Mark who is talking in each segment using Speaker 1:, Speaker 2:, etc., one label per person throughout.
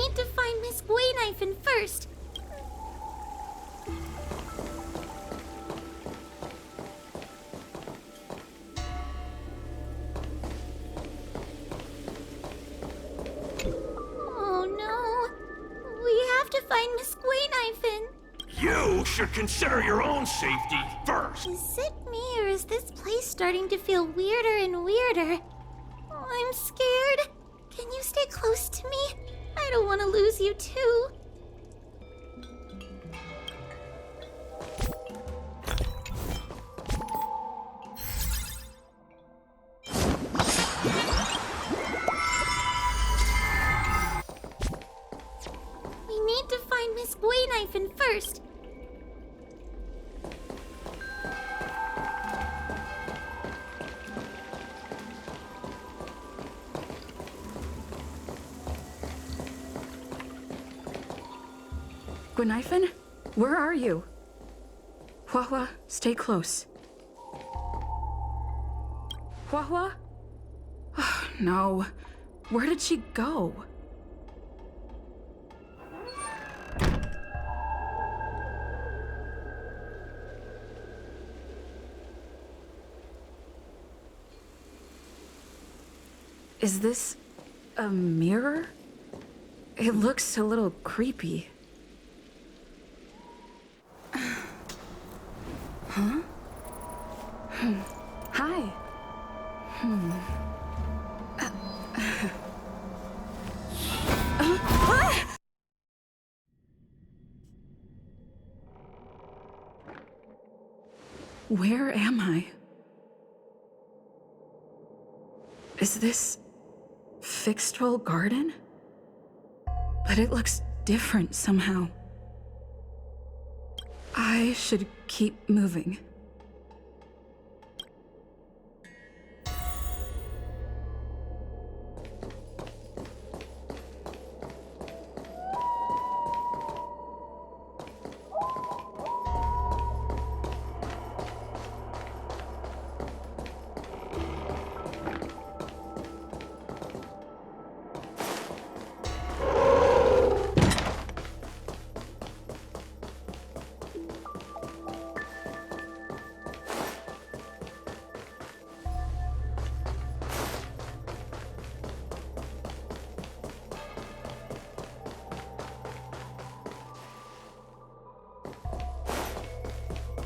Speaker 1: need to find Miss Guinevere first. Oh no. We have to find Miss Guinevere.
Speaker 2: You should consider your own safety first.
Speaker 1: Is it me or is this place starting to feel weirder and weirder? Oh, I'm scared. Can you stay close to me? I don't want to lose you too. We need to find Miss Guinevere first.
Speaker 3: Guinevere? Where are you? Hua, stay close. Hua? Oh, no. Where did she go? Is this a mirror? It looks a little creepy. Huh? Hi. Where am I? Is this Fixtrol Garden? But it looks different somehow. I should keep moving.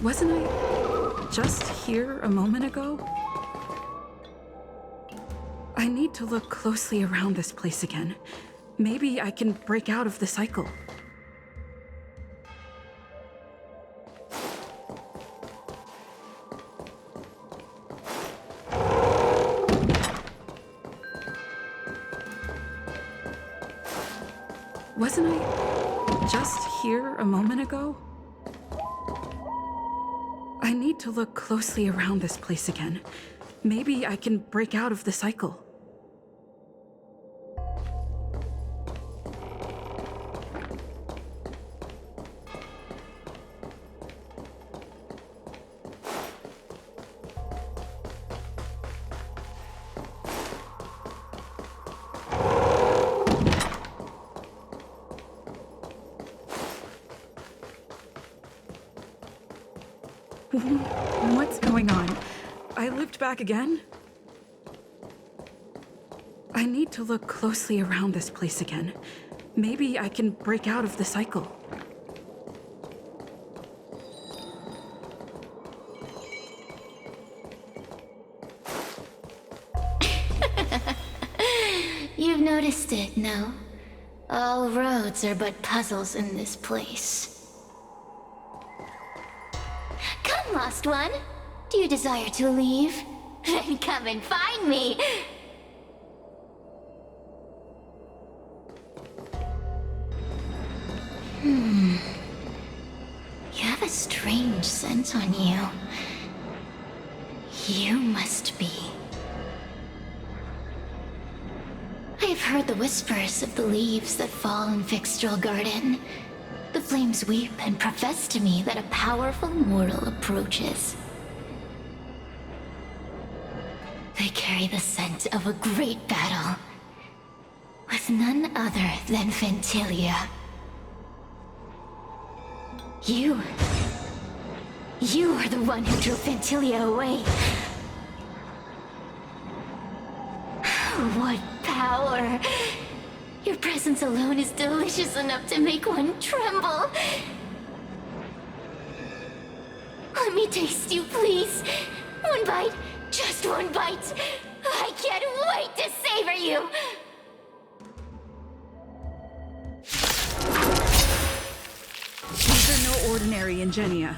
Speaker 3: Wasn't I just here a moment ago? I need to look closely around this place again. Maybe I can break out of the cycle. Wasn't I just here a moment ago? I need to look closely around this place again. Maybe I can break out of the cycle. What's going on? I lived back again? I need to look closely around this place again. Maybe I can break out of the cycle.
Speaker 4: You've noticed it, no? All roads are but puzzles in this place. Come, lost one. Do you desire to leave? Then come and find me! You have a strange scent on you. You must be... I've heard the whispers of the leaves that fall in Fixtrol Garden. The flames weep and profess to me that a powerful mortal approaches. They carry the scent of a great battle, with was none other than Ventilia. You are the one who drove Ventilia away. What power! Your presence alone is delicious enough to make one tremble. Let me taste you, please. One bite, just one bite. I can't wait to savor you.
Speaker 3: These are no ordinary Ingenia.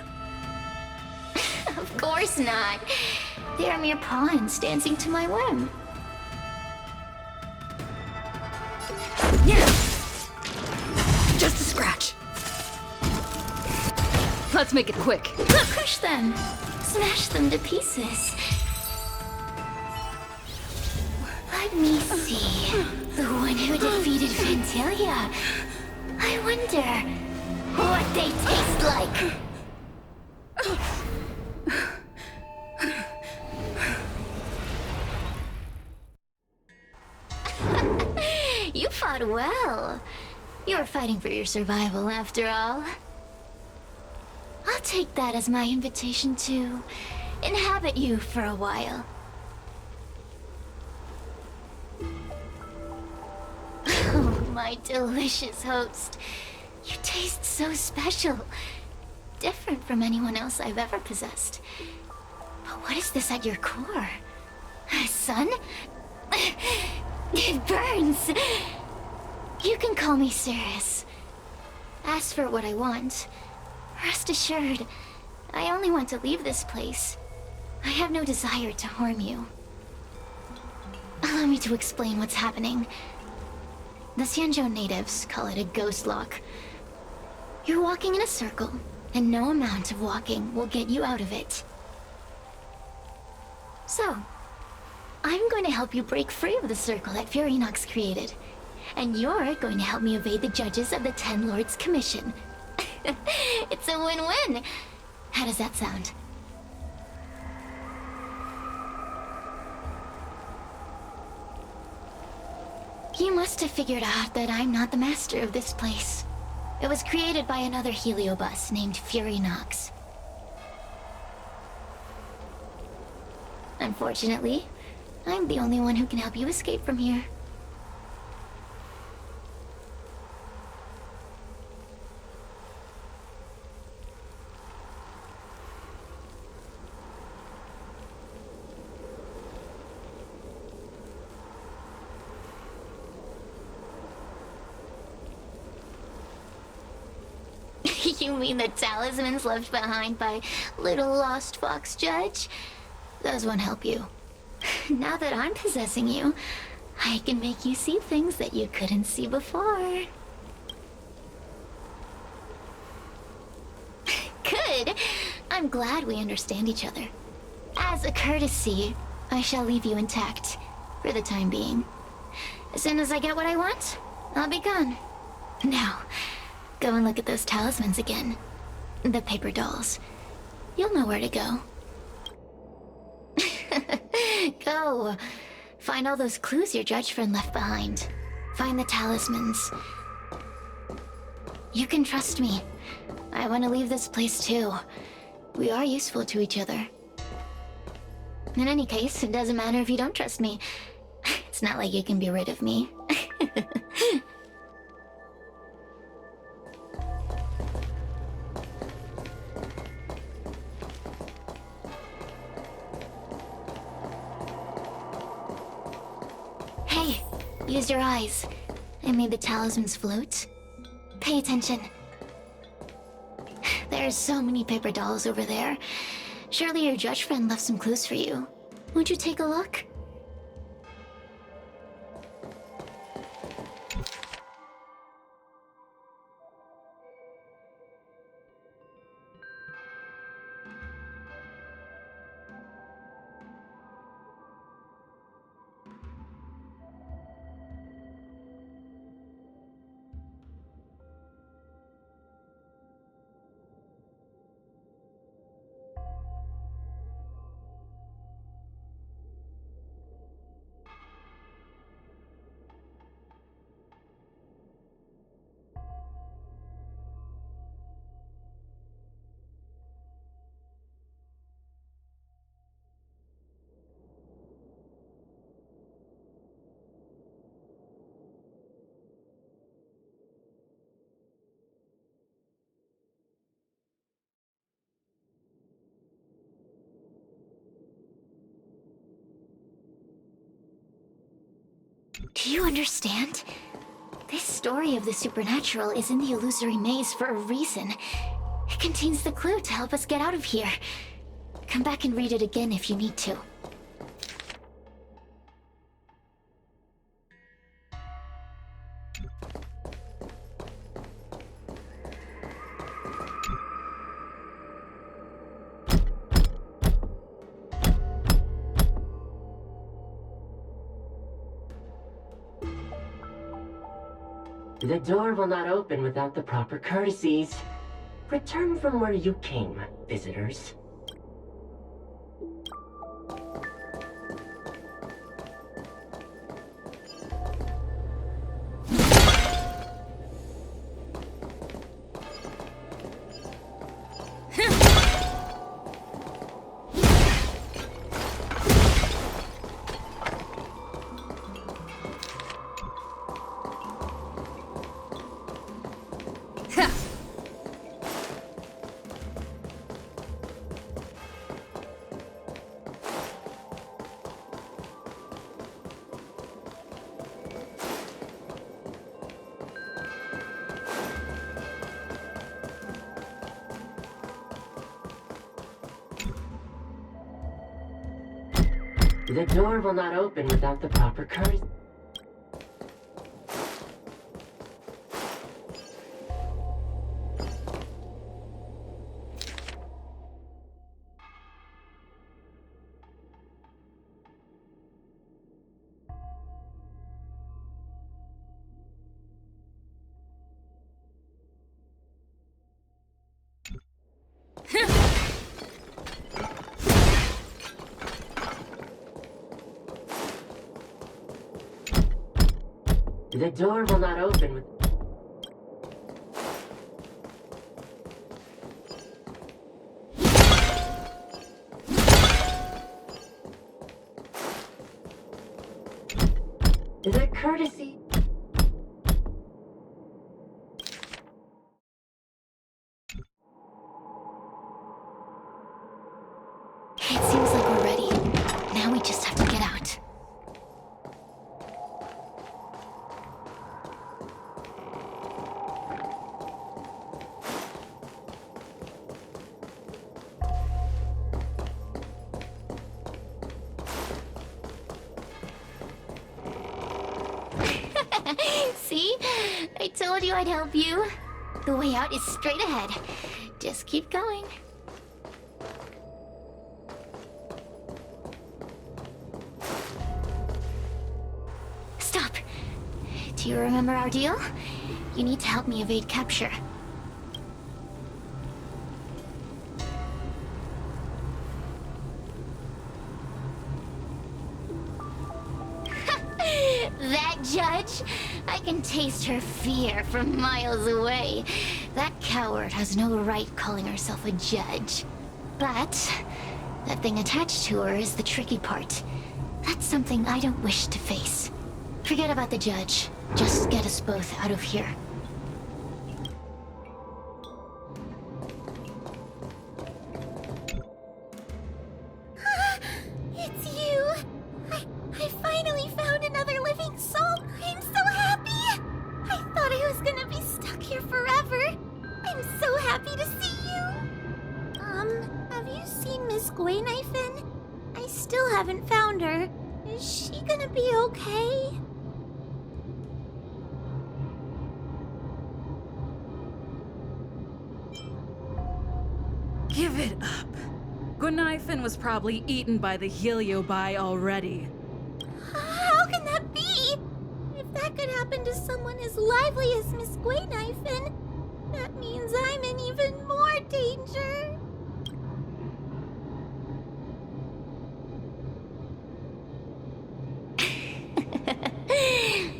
Speaker 4: Of course not. They are mere pawns dancing to my whim.
Speaker 3: Yeah. Just a scratch. Let's make it quick.
Speaker 4: Crush them. Smash them to pieces. Let me see. The one who defeated Ventilia. I wonder what they taste like. You fought well. You were fighting for your survival, after all. I'll take that as my invitation to inhabit you for a while. Oh, my delicious host. You taste so special. Different from anyone else I've ever possessed. But what is this at your core? Sun? It burns. You can call me Cirrus. Ask for what I want. Rest assured, I only want to leave this place. I have no desire to harm you. Allow me to explain what's happening. The Xianzhou natives call it a ghost lock. You're walking in a circle, and no amount of walking will get you out of it. So, I'm going to help you break free of the circle that Furinox created. And you're going to help me evade the judges of the Ten Lords Commission. It's a win-win. How does that sound? You must have figured out that I'm not the master of this place. It was created by another heliobus named Furinox. Unfortunately, I'm the only one who can help you escape from here. You mean the talismans left behind by little lost fox judge? Those won't help you. Now that I'm possessing you, I can make you see things that you couldn't see before. Good. I'm glad we understand each other. As a courtesy, I shall leave you intact for the time being. As soon as I get what I want, I'll be gone. Now, go and look at those talismans again. The paper dolls. You'll know where to go. Go. Find all those clues your judge friend left behind. Find the talismans. You can trust me. I want to leave this place too. We are useful to each other. In any case, it doesn't matter if you don't trust me. It's not like you can be rid of me. Hey, use your eyes. I made the talismans float. Pay attention. There's so many paper dolls over there. Surely your judge friend left some clues for you. Would you take a look? Do you understand? This story of the supernatural is in the illusory maze for a reason. It contains the clue to help us get out of here. Come back and read it again if you need to.
Speaker 5: The door will not open without the proper courtesies. Return from where you came, visitors. The door will not open without the proper courtesy. The door will not open with... The courtesy...
Speaker 4: It seems like we're ready. Now we just have to get out. See? I told you I'd help you. The way out is straight ahead. Just keep going. Stop. Do you remember our deal? You need to help me evade capture. That judge? I can taste her fear from miles away. That coward has no right calling herself a judge. But that thing attached to her is the tricky part. That's something I don't wish to face. Forget about the judge. Just get us both out of here.
Speaker 1: It's you! I finally found another living soul! I'm so happy! I thought I was gonna be stuck here forever! I'm so happy to see you! Have you seen Miss Gwaynifin? I still haven't found her. Is she gonna be okay?
Speaker 3: Give it up. Gwaynifin was probably eaten by the Heliobi already.
Speaker 1: How can that be? If that could happen to someone as lively as Miss Gwaynifin, that means I'm in even more danger.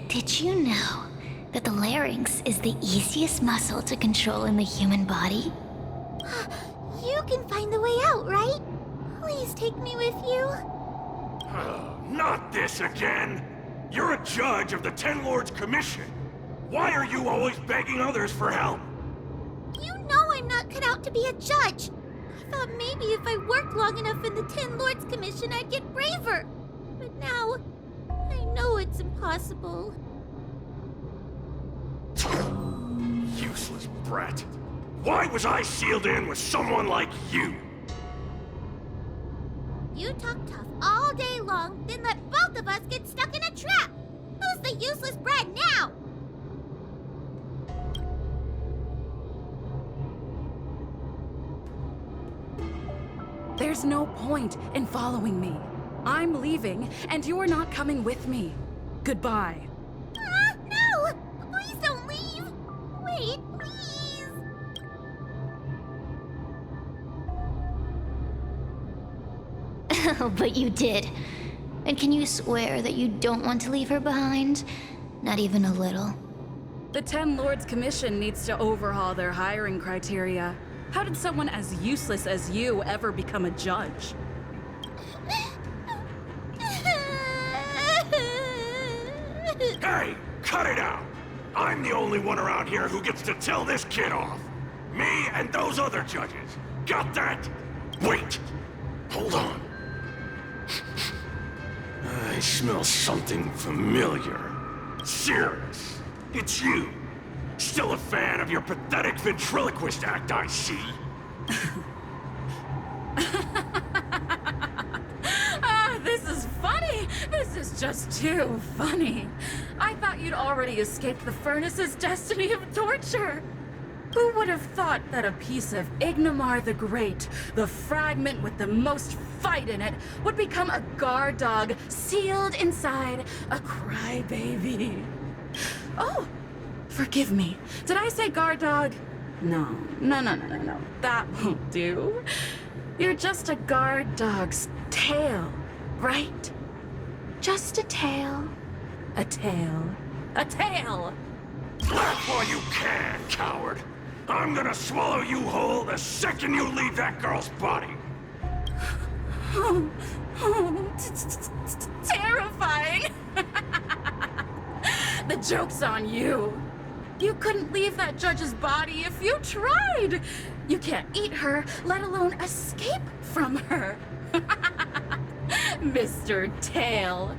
Speaker 4: Did you know that the larynx is the easiest muscle to control in the human body?
Speaker 1: You can find the way out, right? Please take me with you.
Speaker 2: Not this again! You're a judge of the Ten Lords Commission. Why are you always begging others for help?
Speaker 1: You know I'm not cut out to be a judge. I thought maybe if I worked long enough in the Ten Lords Commission, I'd get braver. But now, I know it's impossible.
Speaker 2: Useless brat. Why was I sealed in with someone like you?
Speaker 1: You talk tough all day long, then let both of us get stuck in a trap. Who's the useless brat now?
Speaker 3: There's no point in following me. I'm leaving, and you're not coming with me. Goodbye.
Speaker 1: Ah, no! Please don't leave! Wait, please!
Speaker 4: Oh, but you did. And can you swear that you don't want to leave her behind? Not even a little.
Speaker 3: The Ten Lords Commission needs to overhaul their hiring criteria. How did someone as useless as you ever become a judge?
Speaker 2: Hey, cut it out! I'm the only one around here who gets to tell this kid off. Me and those other judges. Got that? Wait. Hold on. I smell something familiar. Cirrus, it's you. Still a fan of your pathetic ventriloquist act, I see.
Speaker 3: This is funny. This is just too funny. I thought you'd already escaped the furnace's destiny of torture. Who would have thought that a piece of Ignomar the Great, the fragment with the most fight in it, would become a guard dog sealed inside a crybaby? Oh, forgive me. Did I say guard dog? No. That won't do. You're just a guard dog's tail, right? Just a tail. A tail. A tail!
Speaker 2: Laugh while you can, coward. I'm gonna swallow you whole the second you leave that girl's body.
Speaker 3: Terrifying! The joke's on you. You couldn't leave that judge's body if you tried. You can't eat her, let alone escape from her. Mr. Tail,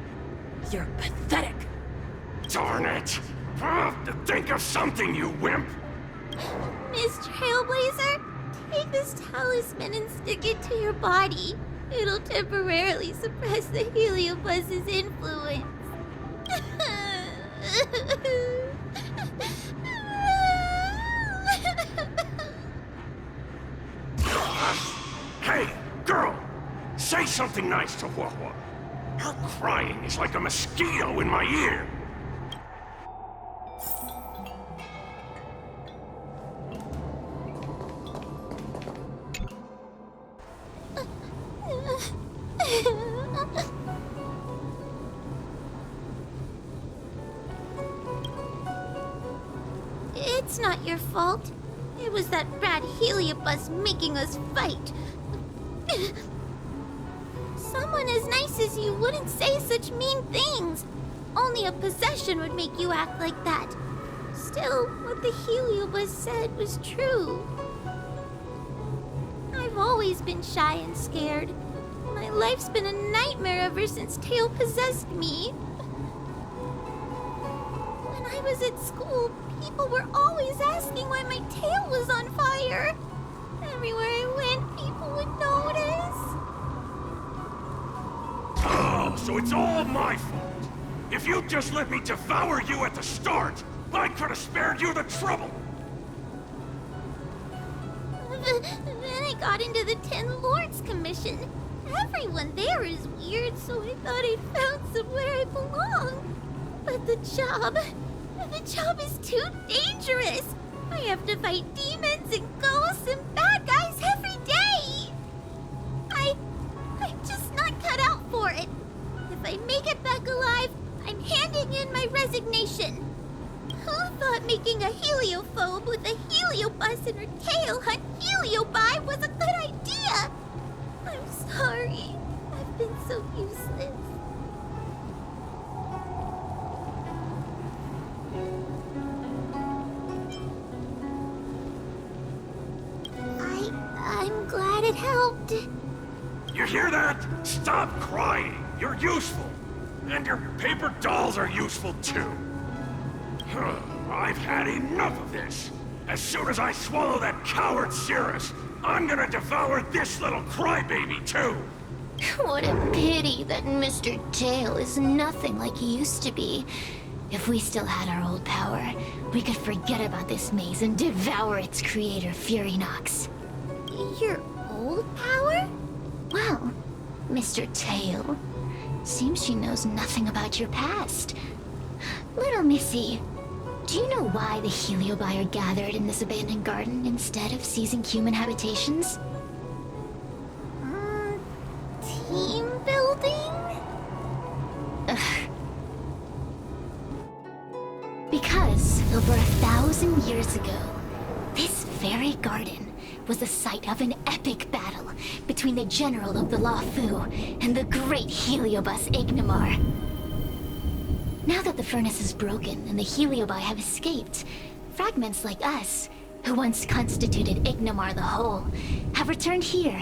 Speaker 3: you're pathetic.
Speaker 2: Darn it! Think of something, you wimp!
Speaker 1: Miss Trailblazer, take this talisman and stick it to your body. It'll temporarily suppress the Heliobuzz's influence.
Speaker 2: Hey, girl! Say something nice to Wawa. Her crying is like a mosquito in my ear.
Speaker 1: It's not your fault. It was that bad Heliobuzz making us fight. Someone as nice as you wouldn't say such mean things. Only a possession would make you act like that. Still, what the Heliobuzz said was true. I've always been shy and scared. My life's been a nightmare ever since Tail possessed me. When I was at school, people were always asking why my tail was on fire. Everywhere I went, people would notice.
Speaker 2: Oh, so it's all my fault. If you'd just let me devour you at the start, I could have spared you the trouble.
Speaker 1: Then I got into the Ten Lords Commission. Everyone there is weird, so I thought I found somewhere I belong. But the job is too dangerous. I have to fight demons and ghosts and bad guys every day. I'm just not cut out for it. If I make it back alive, I'm handing in my resignation. Who thought making a heliophobe with a Heliobuzz in her tail hunt Heliobi was a good idea? I'm sorry. I've been so useless. I'm glad it helped.
Speaker 2: You hear that? Stop crying. You're useful. And your paper dolls are useful too. I've had enough of this. As soon as I swallow that coward Cirrus, I'm gonna devour this little crybaby too.
Speaker 4: What a pity that Mr. Tail is nothing like he used to be. If we still had our old power, we could forget about this maze and devour its creator, Furynox.
Speaker 1: Your old power?
Speaker 4: Well, Mr. Tail, seems she knows nothing about your past. Little Missy, do you know why the Heliobi are gathered in this abandoned garden instead of seizing human habitations?
Speaker 1: Team building?
Speaker 4: Because over 1,000 years ago, this very garden was the site of an epic battle between the general of the Luofu and the great Heliobus Ignimar. Now that the furnace is broken and the Heliobi have escaped, fragments like us, who once constituted Ignimar the Whole, have returned here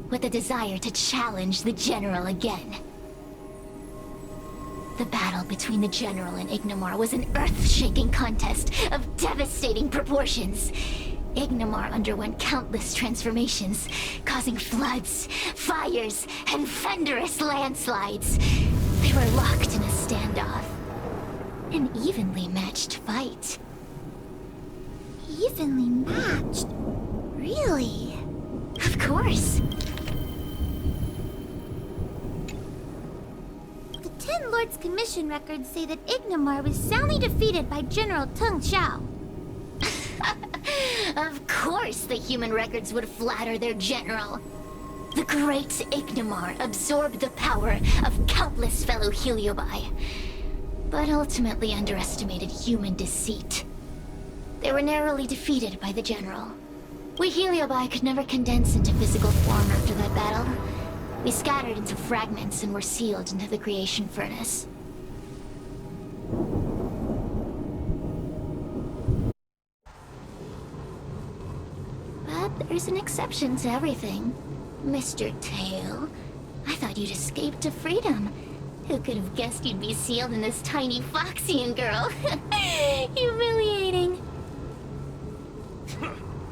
Speaker 4: with the desire to challenge the general again. The battle between the general and Ignimar was an earth-shaking contest of devastating proportions. Ignimar underwent countless transformations, causing floods, fires, and thunderous landslides. They were locked in a standoff. An evenly matched fight.
Speaker 1: Evenly matched? Really?
Speaker 4: Of course.
Speaker 1: The Ten Lords Commission records say that Ignimar was soundly defeated by General Tung Xiao.
Speaker 4: Of course the human records would flatter their general. The great Ignimar absorbed the power of countless fellow Heliobi, but ultimately underestimated human deceit. They were narrowly defeated by the general. We Heliobi could never condense into physical form after that battle. We scattered into fragments and were sealed into the creation furnace. But there's an exception to everything. Mr. Tail, I thought you'd escaped to freedom. Who could have guessed you'd be sealed in this tiny Foxian girl? Humiliating.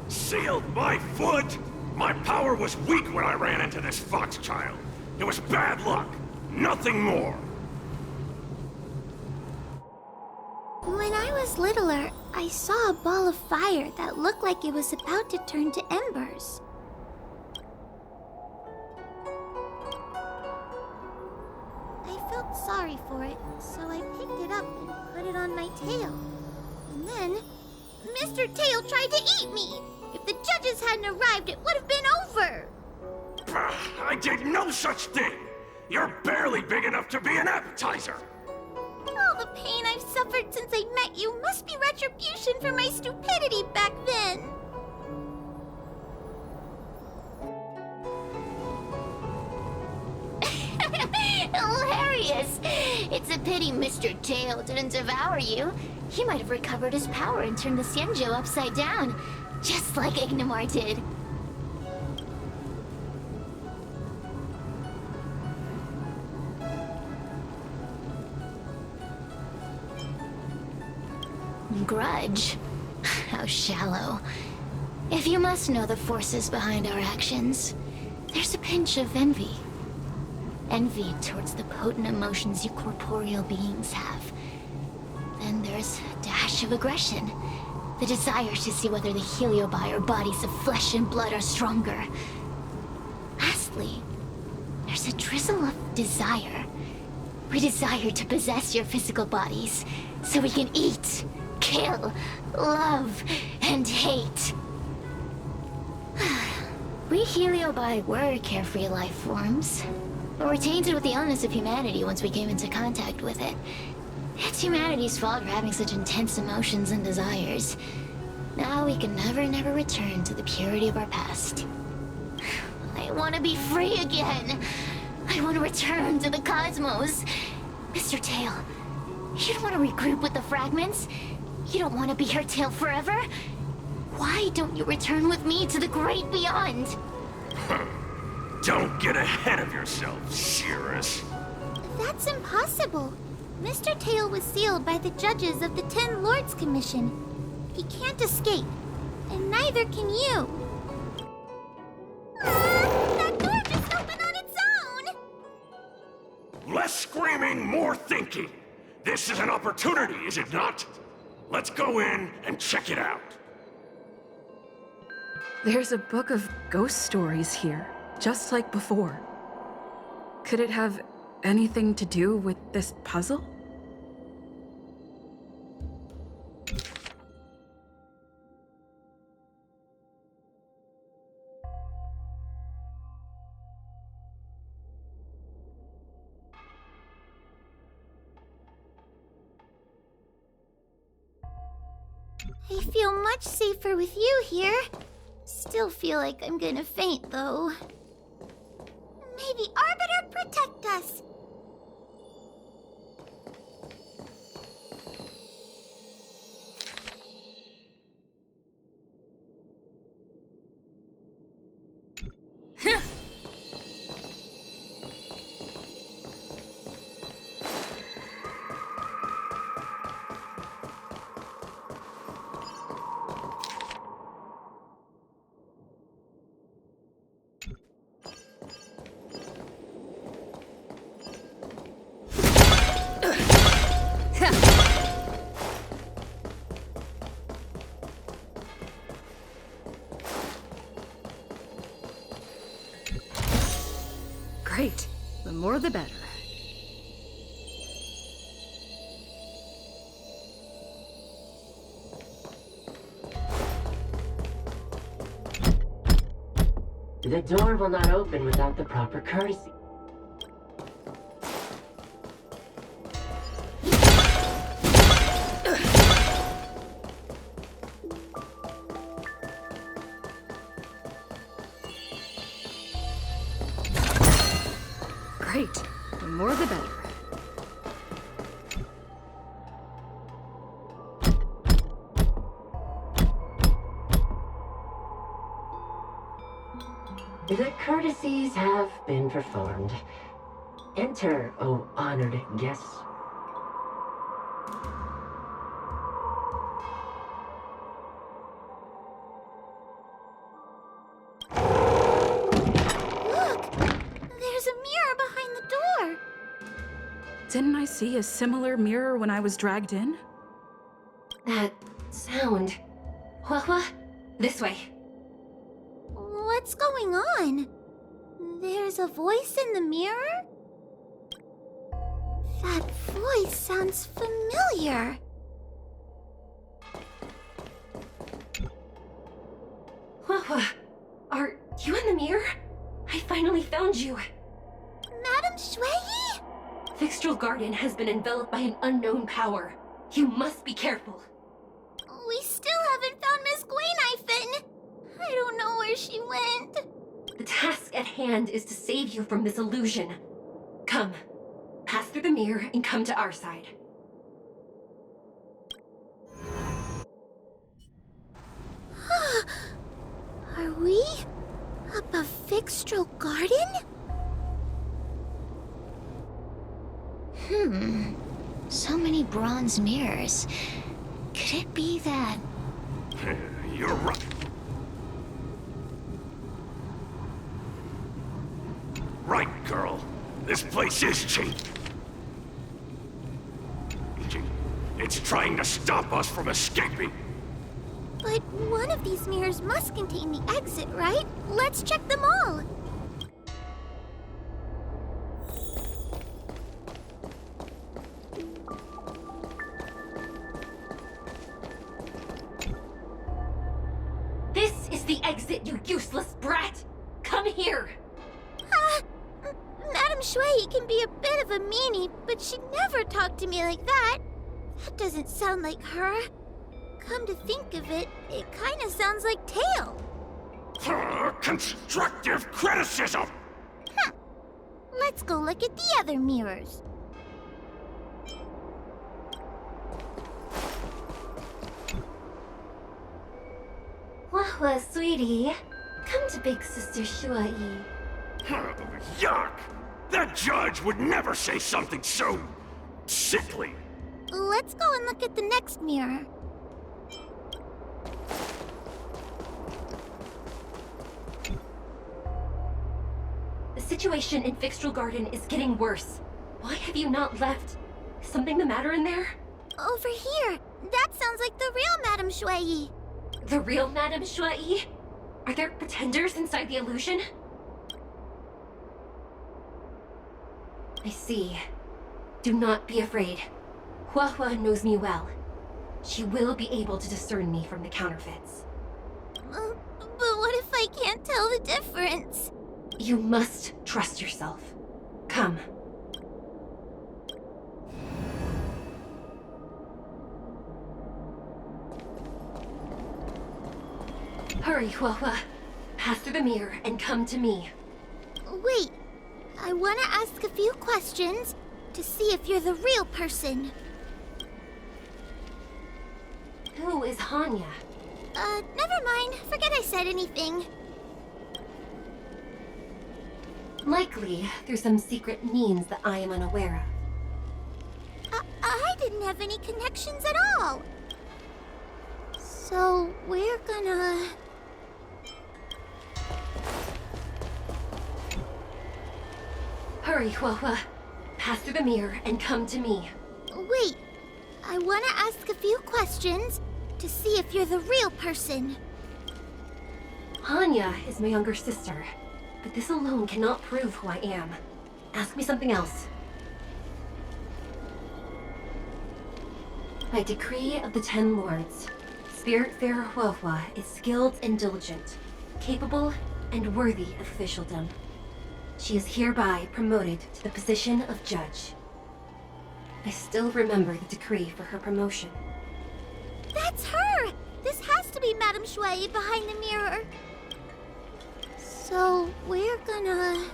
Speaker 2: Sealed my foot? My power was weak when I ran into this fox child. It was bad luck. Nothing more.
Speaker 1: When I was littler, I saw a ball of fire that looked like it was about to turn to embers. I felt sorry for it, so I picked it up and put it on my tail. And then, Mr. Tail tried to eat me! If the judges hadn't arrived, it would have been over!
Speaker 2: Bah, I did no such thing! You're barely big enough to be an appetizer!
Speaker 1: All the pain I've suffered since I met you must be retribution for my stupidity back then!
Speaker 4: Hilarious! It's a pity Mr. Tail didn't devour you. He might have recovered his power and turned the Xianzhou upside down, just like Ignimar did. Grudge? How shallow. If you must know the forces behind our actions, there's a pinch of envy. Envy towards the potent emotions you corporeal beings have. Then there's a dash of aggression. The desire to see whether the Heliobi or bodies of flesh and blood are stronger. Lastly, there's a drizzle of desire. We desire to possess your physical bodies, so we can eat, kill, love, and hate. We Heliobi were carefree life forms, but were tainted with the illness of humanity once we came into contact with it. It's humanity's fault for having such intense emotions and desires. Now we can never return to the purity of our past. I want to be free again. I want to return to the cosmos. Mr. Tail, you don't want to regroup with the fragments? You don't want to be her tail forever? Why don't you return with me to the great beyond?
Speaker 2: Don't get ahead of yourself, Cirrus.
Speaker 1: That's impossible. Mr. Tail was sealed by the judges of the Ten Lords Commission. He can't escape, and neither can you. That door just opened on its own!
Speaker 2: Less screaming, more thinking. This is an opportunity, is it not? Let's go in and check it out.
Speaker 3: There's a book of ghost stories here, just like before. Could it have anything to do with this puzzle?
Speaker 1: I feel much safer with you here. Still feel like I'm gonna faint, though. May the Arbiter protect us!
Speaker 3: Great. The more the better.
Speaker 5: The door will not open without the proper courtesy.
Speaker 3: Great. The more the better.
Speaker 5: The courtesies have been performed. Enter, O honored guests.
Speaker 1: Look! There's a mirror behind the door!
Speaker 3: Didn't I see a similar mirror when I was dragged in?
Speaker 5: That sound. Wah, this way.
Speaker 1: What's going on? There's a voice in the mirror? That voice sounds familiar.
Speaker 5: Wah, are you in the mirror? I finally found you.
Speaker 1: Madam Shui?
Speaker 5: Vixtrel Garden has been enveloped by an unknown power. You must be careful.
Speaker 1: We still haven't found Miss Gwaynifin. I don't know where she went.
Speaker 5: The task at hand is to save you from this illusion. Come, pass through the mirror and come to our side.
Speaker 1: Are we up a Vixtrel Garden?
Speaker 4: So many bronze mirrors. Could it be that...
Speaker 2: You're right. Right, girl. This place is cheap. It's trying to stop us from escaping.
Speaker 1: But one of these mirrors must contain the exit, right? Let's check them all.
Speaker 5: This is the exit, you useless brat! Come here!
Speaker 1: Madam Shui can be a bit of a meanie, but she never talked to me like that. That doesn't sound like her. Come to think of it, it kind of sounds like Tail.
Speaker 2: Constructive criticism!
Speaker 1: Let's go look at the other mirrors.
Speaker 5: Wah, sweetie. Come to Big Sister Shuai.
Speaker 2: Yuck! That judge would never say something so sickly.
Speaker 1: Let's go and look at the next mirror.
Speaker 6: The situation in Fixtral Garden is getting worse. Why have you not left? Is something the matter in there?
Speaker 1: Over here. That sounds like the real Madame Shui.
Speaker 6: The real Madame Shui? Are there pretenders inside the illusion? I see. Do not be afraid. Hua Hua knows me well. She will be able to discern me from the counterfeits.
Speaker 1: But what if I can't tell the difference?
Speaker 6: You must trust yourself. Come. Hurry, Hua Hua. Pass through the mirror and come to me.
Speaker 1: Wait. I want to ask a few questions to see if you're the real person.
Speaker 6: Who is Hanya?
Speaker 1: Never mind. Forget I said anything.
Speaker 6: Likely, there's some secret means that I am unaware of.
Speaker 1: I didn't have any connections at all. So, we're gonna...
Speaker 6: Hurry, Hua Hua. Pass through the mirror and come to me.
Speaker 1: Wait. I want to ask a few questions to see if you're the real person.
Speaker 6: Hanya is my younger sister, but this alone cannot prove who I am. Ask me something else. By decree of the Ten Lords, Spiritfarer Hua Hua is skilled and diligent, capable and worthy of officialdom. She is hereby promoted to the position of judge. I still remember the decree for her promotion.
Speaker 1: That's her! This has to be Madame Shui behind the mirror. So, we're gonna...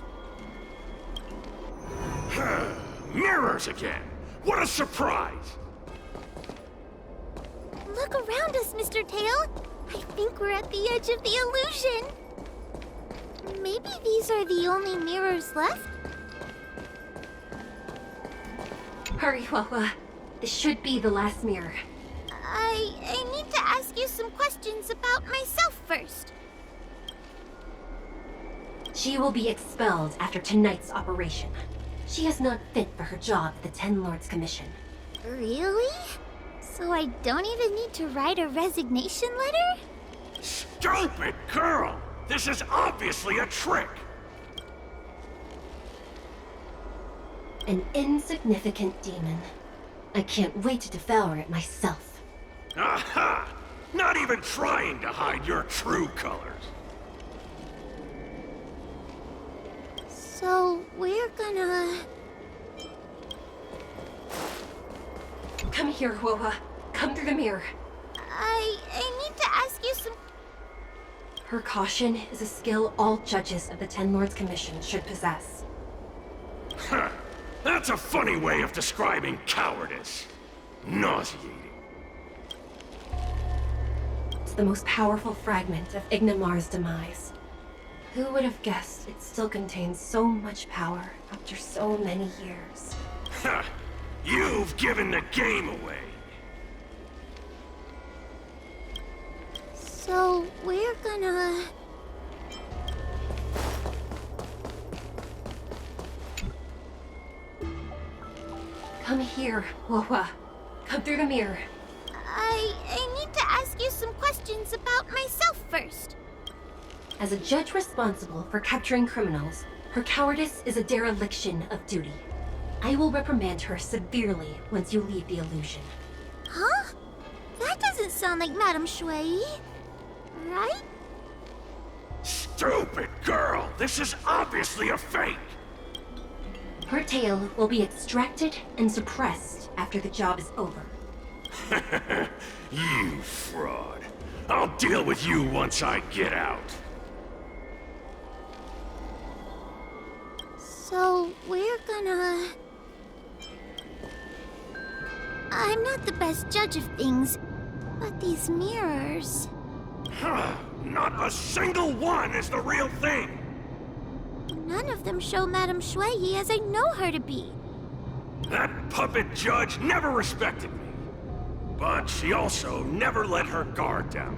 Speaker 2: Mirrors again! What a surprise!
Speaker 1: Look around us, Mr. Tail. I think we're at the edge of the illusion. Maybe these are the only mirrors left?
Speaker 6: Hurry, Hua Hua. This should be the last mirror.
Speaker 1: I need to ask you some questions about myself first.
Speaker 6: She will be expelled after tonight's operation. She is not fit for her job at the Ten Lords Commission.
Speaker 1: Really? So I don't even need to write a resignation letter?
Speaker 2: Stupid girl! This is obviously a trick!
Speaker 6: An insignificant demon. I can't wait to devour it myself.
Speaker 2: Aha! Not even trying to hide your true colors.
Speaker 1: So we're gonna...
Speaker 6: Come here, Hua Hua. Come through the mirror.
Speaker 1: I need to ask you some...
Speaker 6: Her caution is a skill all judges of the Ten Lords Commission should possess.
Speaker 2: Huh. That's a funny way of describing cowardice. Nauseating.
Speaker 6: It's the most powerful fragment of Ignimar's demise. Who would have guessed it still contains so much power after so many years?
Speaker 2: Ha! You've given the game away.
Speaker 1: So we're gonna...
Speaker 6: Come here, Hua Hua. Come through the mirror.
Speaker 1: I need to ask you some questions about myself first.
Speaker 6: As a judge responsible for capturing criminals, her cowardice is a dereliction of duty. I will reprimand her severely once you leave the illusion.
Speaker 1: Huh? That doesn't sound like Madame Shui. Right?
Speaker 2: Stupid girl! This is obviously a fake!
Speaker 6: Her tail will be extracted and suppressed after the job is over.
Speaker 2: You fraud. I'll deal with you once I get out.
Speaker 1: So we're gonna... I'm not the best judge of things, but these mirrors...
Speaker 2: Not a single one is the real thing!
Speaker 1: None of them show Madame Shui as I know her to be.
Speaker 2: That puppet judge never respected me. But she also never let her guard down.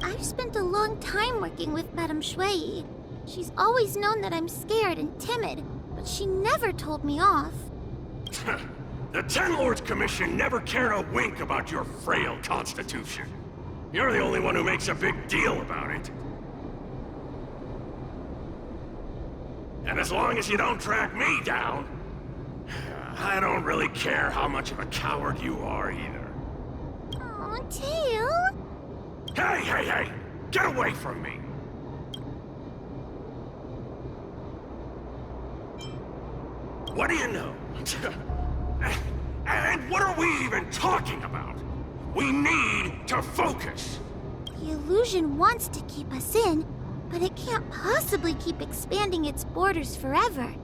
Speaker 1: I've spent a long time working with Madame Shui. She's always known that I'm scared and timid, but she never told me off.
Speaker 2: The Ten Lords Commission never cared a wink about your frail constitution. You're the only one who makes a big deal about it. And as long as you don't track me down, I don't really care how much of a coward you are either.
Speaker 1: Aw, Tail.
Speaker 2: Hey! Get away from me! What do you know? And what are we even talking about? We need to focus!
Speaker 1: The illusion wants to keep us in, but it can't possibly keep expanding its borders forever.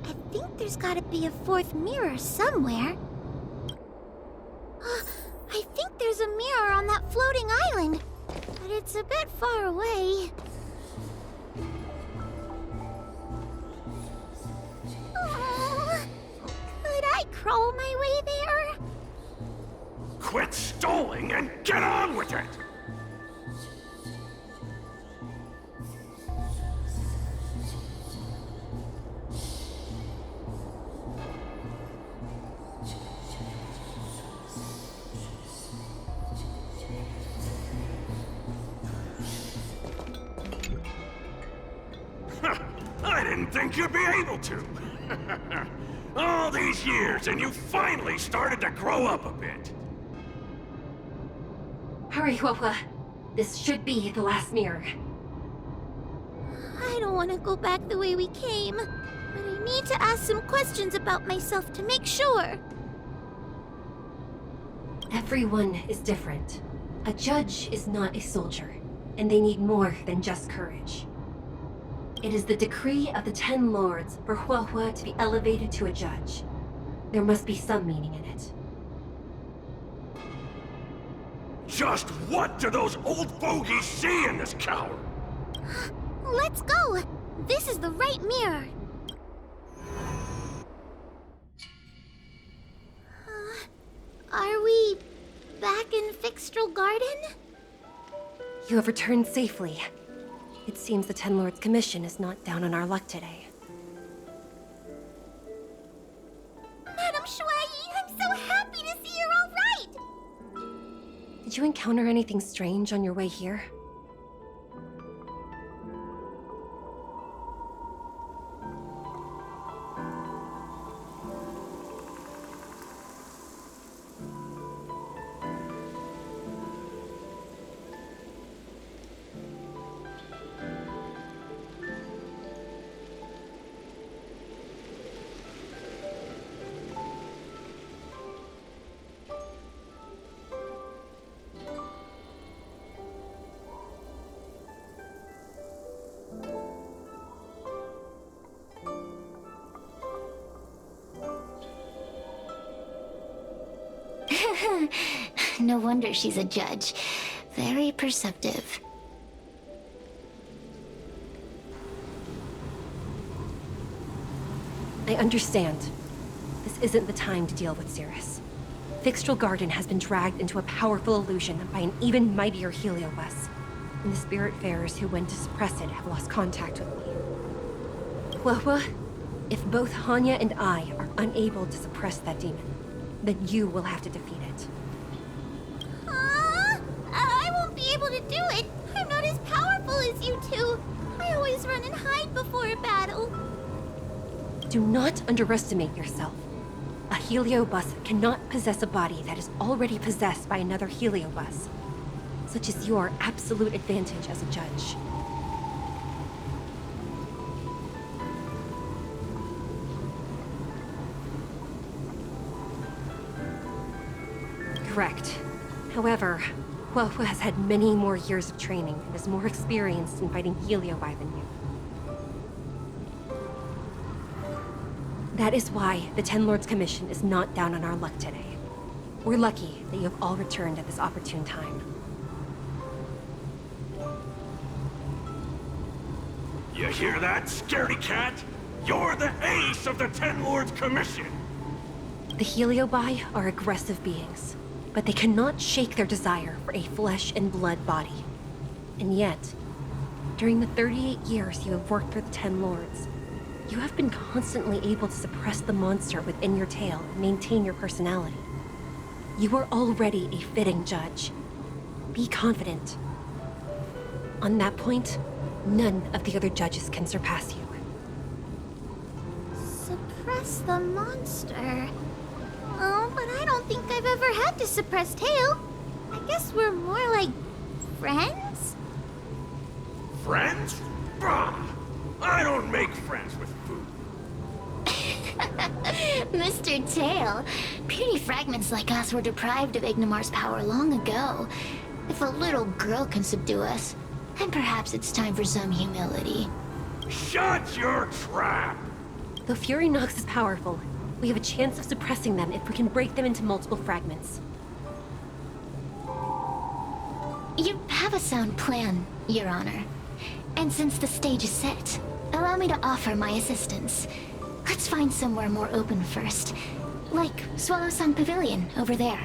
Speaker 1: I think there's gotta be a fourth mirror somewhere. I think there's a mirror on that floating island, but it's a bit far away. Oh, could I crawl my way there?
Speaker 2: Quit stalling and get on with it! I didn't think you'd be able to. All these years, and you finally started to grow up a bit.
Speaker 6: Hurry, Huohua. This should be the last mirror.
Speaker 1: I don't want to go back the way we came, but I need to ask some questions about myself to make sure.
Speaker 6: Everyone is different. A judge is not a soldier, and they need more than just courage. It is the decree of the Ten Lords for Huohua to be elevated to a judge. There must be some meaning in it.
Speaker 2: Just what do those old fogies see in this coward?
Speaker 1: Let's go! This is the right mirror. Are we back in Fixtral Garden?
Speaker 6: You have returned safely. It seems the Ten Lords Commission is not down on our luck today.
Speaker 1: Madame Shui, I'm so happy to see you're all right!
Speaker 6: Did you encounter anything strange on your way here?
Speaker 4: No wonder she's a judge. Very perceptive.
Speaker 6: I understand. This isn't the time to deal with Cirrus. Fixtral Garden has been dragged into a powerful illusion by an even mightier Heliobus, and the Spiritfarers who went to suppress it have lost contact with me. Huohua, if both Hanya and I are unable to suppress that demon, then you will have to defeat it.
Speaker 1: I won't be able to do it. I'm not as powerful as you two. I always run and hide before a battle.
Speaker 6: Do not underestimate yourself. A Heliobus cannot possess a body that is already possessed by another Heliobus. Such is your absolute advantage as a judge. Correct. However, Huohua has had many more years of training and is more experienced in fighting Heliobi than you. That is why the Ten Lords Commission is not down on our luck today. We're lucky that you have all returned at this opportune time.
Speaker 2: You hear that, scaredy cat? You're the ace of the Ten Lords Commission!
Speaker 6: The Heliobi are aggressive beings, but they cannot shake their desire for a flesh and blood body. And yet, during the 38 years you have worked for the Ten Lords, you have been constantly able to suppress the monster within your tail and maintain your personality. You are already a fitting judge. Be confident. On that point, none of the other judges can surpass you.
Speaker 1: Suppress the monster? Oh, but I don't think I've ever had to suppress Tail. I guess we're more like friends?
Speaker 2: Friends? Bah! I don't make friends with food.
Speaker 4: Mr. Tail, puny fragments like us were deprived of Ignimar's power long ago. If a little girl can subdue us, then perhaps it's time for some humility.
Speaker 2: Shut your trap!
Speaker 6: Though Fury Nox is powerful, we have a chance of suppressing them if we can break them into multiple fragments.
Speaker 4: You have a sound plan, Your Honor. And since the stage is set, allow me to offer my assistance. Let's find somewhere more open first. Like Swallow Song Pavilion over there.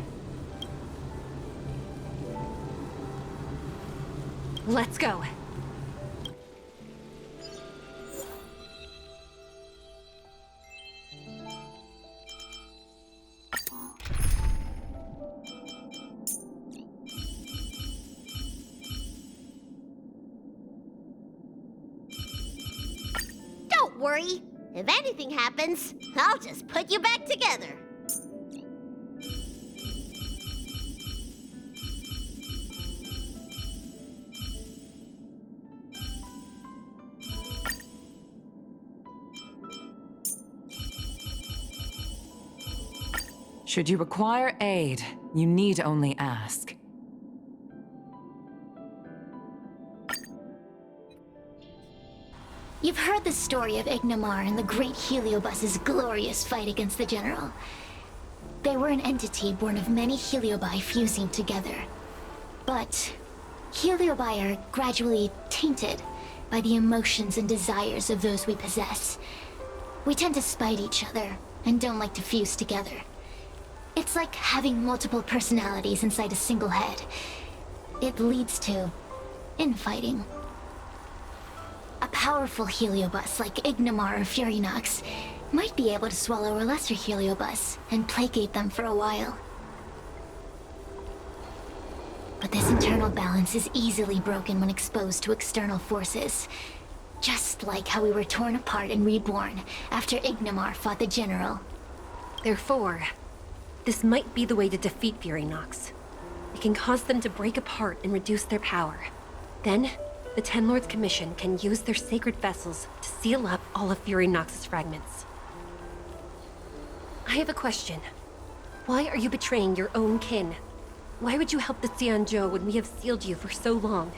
Speaker 6: Let's go.
Speaker 1: Don't worry. If anything happens, I'll just put you back together.
Speaker 7: Should you require aid, you need only ask.
Speaker 4: You've heard the story of Ignimar and the great Heliobus's glorious fight against the General. They were an entity born of many Heliobi fusing together. But Heliobi are gradually tainted by the emotions and desires of those we possess. We tend to spite each other and don't like to fuse together. It's like having multiple personalities inside a single head. It leads to infighting. A powerful Heliobus like Ignimar or Fury Nox might be able to swallow a lesser Heliobus and placate them for a while. But this internal balance is easily broken when exposed to external forces. Just like how we were torn apart and reborn after Ignimar fought the General.
Speaker 6: Therefore, this might be the way to defeat Fury Nox. It can cause them to break apart and reduce their power. Then, the Ten Lords Commission can use their sacred vessels to seal up all of Fury Nox's fragments. I have a question. Why are you betraying your own kin? Why would you help the Xianzhou when we have sealed you for so long?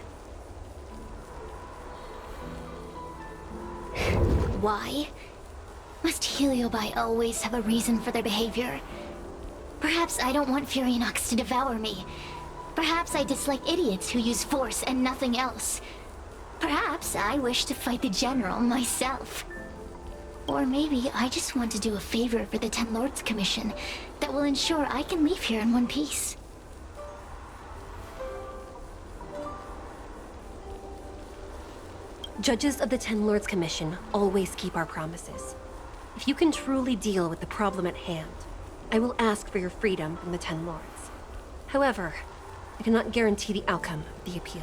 Speaker 4: Why? Must Heliobi always have a reason for their behavior? Perhaps I don't want Fury Nox to devour me. Perhaps I dislike idiots who use force and nothing else. Perhaps I wish to fight the General myself. Or maybe I just want to do a favor for the Ten Lords Commission that will ensure I can leave here in one piece.
Speaker 6: Judges of the Ten Lords Commission always keep our promises. If you can truly deal with the problem at hand, I will ask for your freedom from the Ten Lords. However, I cannot guarantee the outcome of the appeal.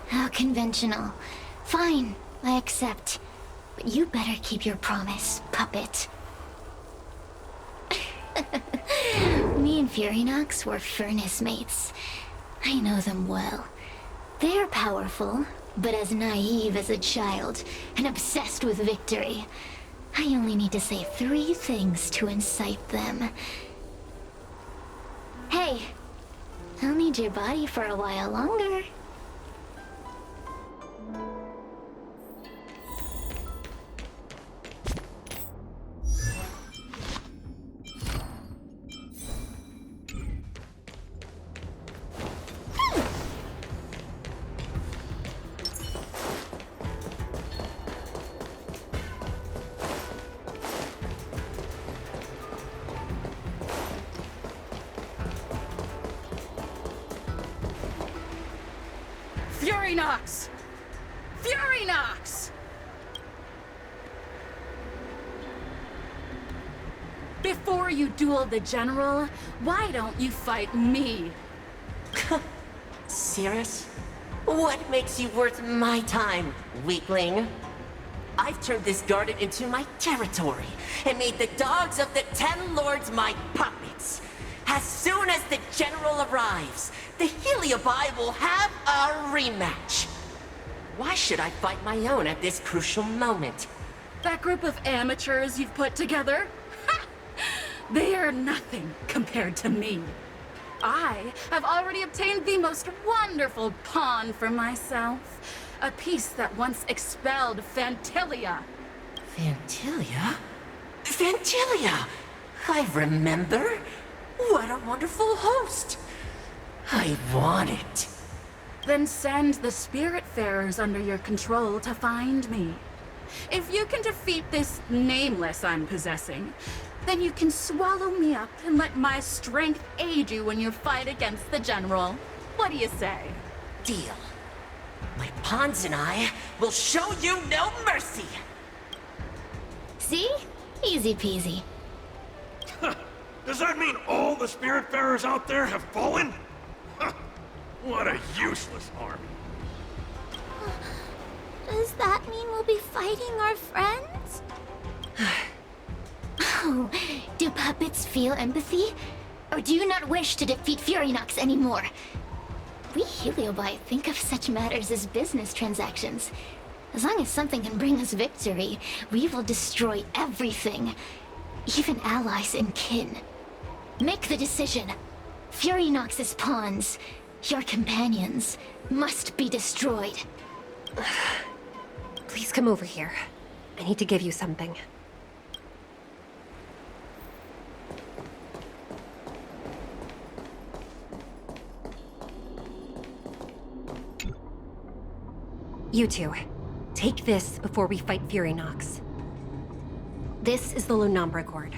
Speaker 4: How conventional. Fine, I accept. But you better keep your promise, puppet. Me and Fury Nox were furnace mates. I know them well. They're powerful, but as naive as a child, and obsessed with victory. I only need to say 3 things to incite them. Hey, I'll need your body for a while longer.
Speaker 3: Furynox! Furynox! Before you duel the General, why don't you fight me?
Speaker 5: Cirrus? What makes you worth my time, weakling? I've turned this garden into my territory and made the dogs of the Ten Lords my puppets. As soon as the General arrives, the Heliobi will have a rematch. Why should I fight my own at this crucial moment?
Speaker 3: That group of amateurs you've put together? Ha! They are nothing compared to me. I have already obtained the most wonderful pawn for myself. A piece that once expelled Phantilia.
Speaker 5: Phantilia? Phantilia! I remember. What a wonderful host. I want it.
Speaker 3: Then send the Spiritfarers under your control to find me. If you can defeat this nameless I'm possessing, then you can swallow me up and let my strength aid you in your fight against the General. What do you say?
Speaker 5: Deal. My pawns and I will show you no mercy.
Speaker 4: See? Easy peasy.
Speaker 2: Does that mean all the Spiritfarers out there have fallen? What a useless army.
Speaker 1: Does that mean we'll be fighting our friends?
Speaker 4: Oh, do puppets feel empathy? Or do you not wish to defeat Furynox anymore? We Heliobi think of such matters as business transactions. As long as something can bring us victory, we will destroy everything. Even allies and kin. Make the decision. Furynox's pawns, your companions, must be destroyed.
Speaker 6: Please come over here. I need to give you something. You two, take this before we fight Furynox. This is the Lunombra Gourd,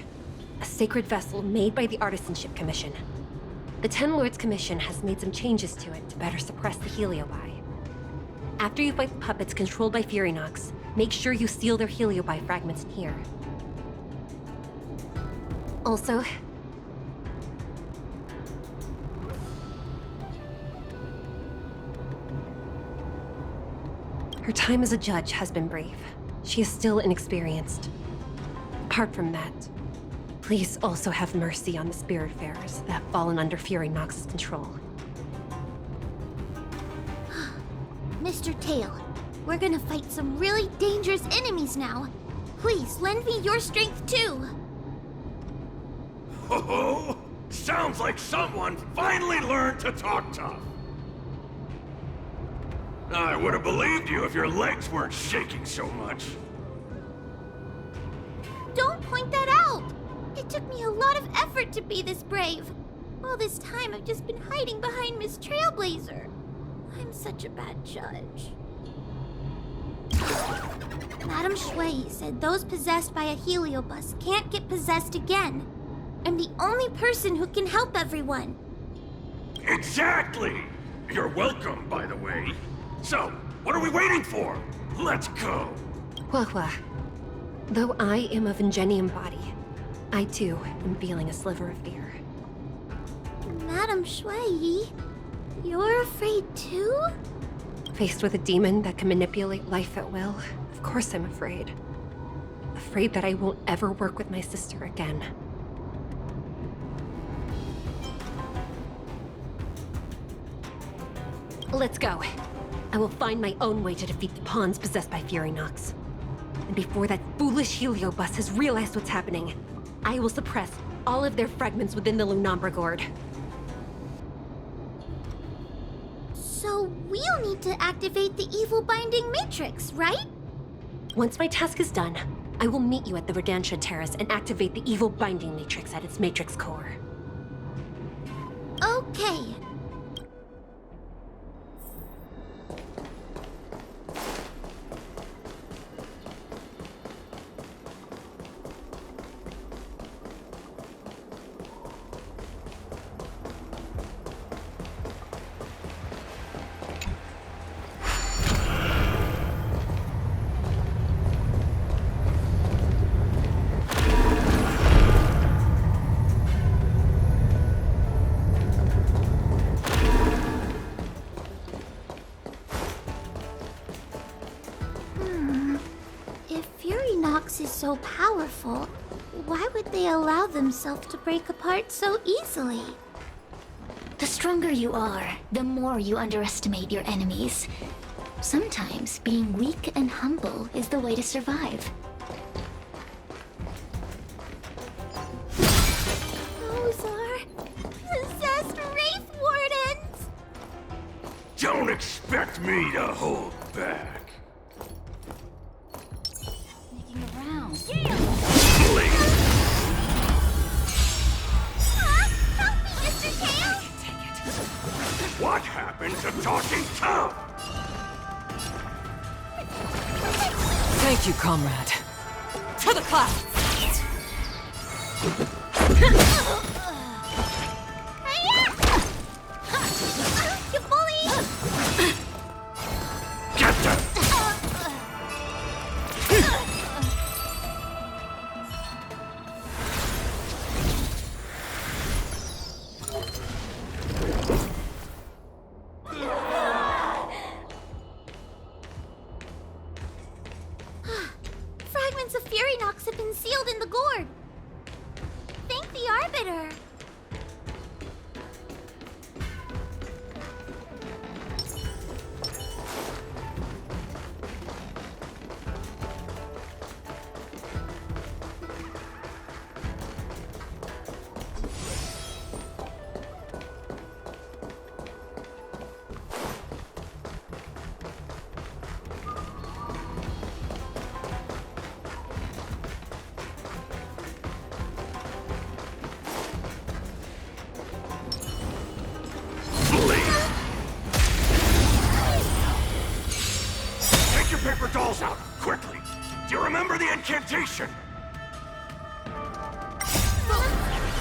Speaker 6: a sacred vessel made by the Artisanship Commission. The Ten Lords Commission has made some changes to it to better suppress the Heliobi. After you fight the puppets controlled by Furynox, make sure you seal their Heliobi fragments in here. Also, her time as a judge has been brief. She is still inexperienced. Apart from that, please also have mercy on the Spiritfarers that have fallen under Furynox's control.
Speaker 1: Mr. Tail, we're gonna fight some really dangerous enemies now. Please, lend me your strength too.
Speaker 2: Ho-ho! Sounds like someone finally learned to talk tough. I would have believed you if your legs weren't shaking so much.
Speaker 1: Don't point that out! It took me a lot of effort to be this brave. All this time I've just been hiding behind Miss Trailblazer. I'm such a bad judge. Madame Shui said those possessed by a heliobus can't get possessed again. I'm the only person who can help everyone.
Speaker 2: Exactly! You're welcome, by the way. So, what are we waiting for? Let's go!
Speaker 6: Huahua, though I am of Ingenium body, I too am feeling a sliver of fear.
Speaker 1: Madame Shui, you're afraid too?
Speaker 6: Faced with a demon that can manipulate life at will, of course I'm afraid. Afraid that I won't ever work with my sister again. Let's go. I will find my own way to defeat the pawns possessed by Furynox. And before that foolish heliobus has realized what's happening, I will suppress all of their fragments within the Lunombra Gourd.
Speaker 1: So we'll need to activate the evil binding matrix, right?
Speaker 6: Once my task is done, I will meet you at the Verdantia Terrace and activate the evil binding matrix at its matrix core.
Speaker 1: Okay. so powerful, why would they allow themselves to break apart so easily?
Speaker 4: The stronger you are, the more you underestimate your enemies. Sometimes being weak and humble is the way to survive.
Speaker 1: Those are possessed Wraith Wardens!
Speaker 2: Don't expect me to hold back.
Speaker 3: Sneaking around.
Speaker 2: Please.
Speaker 1: Help me, Mr. Tail!
Speaker 2: What happened to talking tough?
Speaker 7: Thank you, comrade. To the clouds!
Speaker 1: You bully!
Speaker 2: Get them!
Speaker 1: Fragments of Fury Nox have been sealed in the gourd. Thank the Arbiter.
Speaker 2: Take your paper dolls out, quickly! Do you remember the incantation?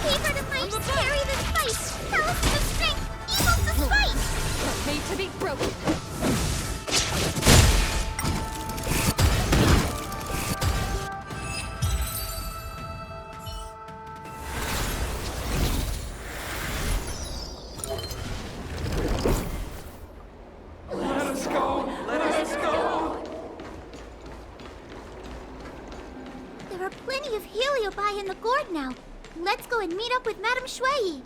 Speaker 1: Paper to pipes carry the spice. Palace to strength, evil to spite.
Speaker 3: Made to be broken.
Speaker 1: There are plenty of Heliobi in the gourd now. Let's go and meet up with Madame Shui.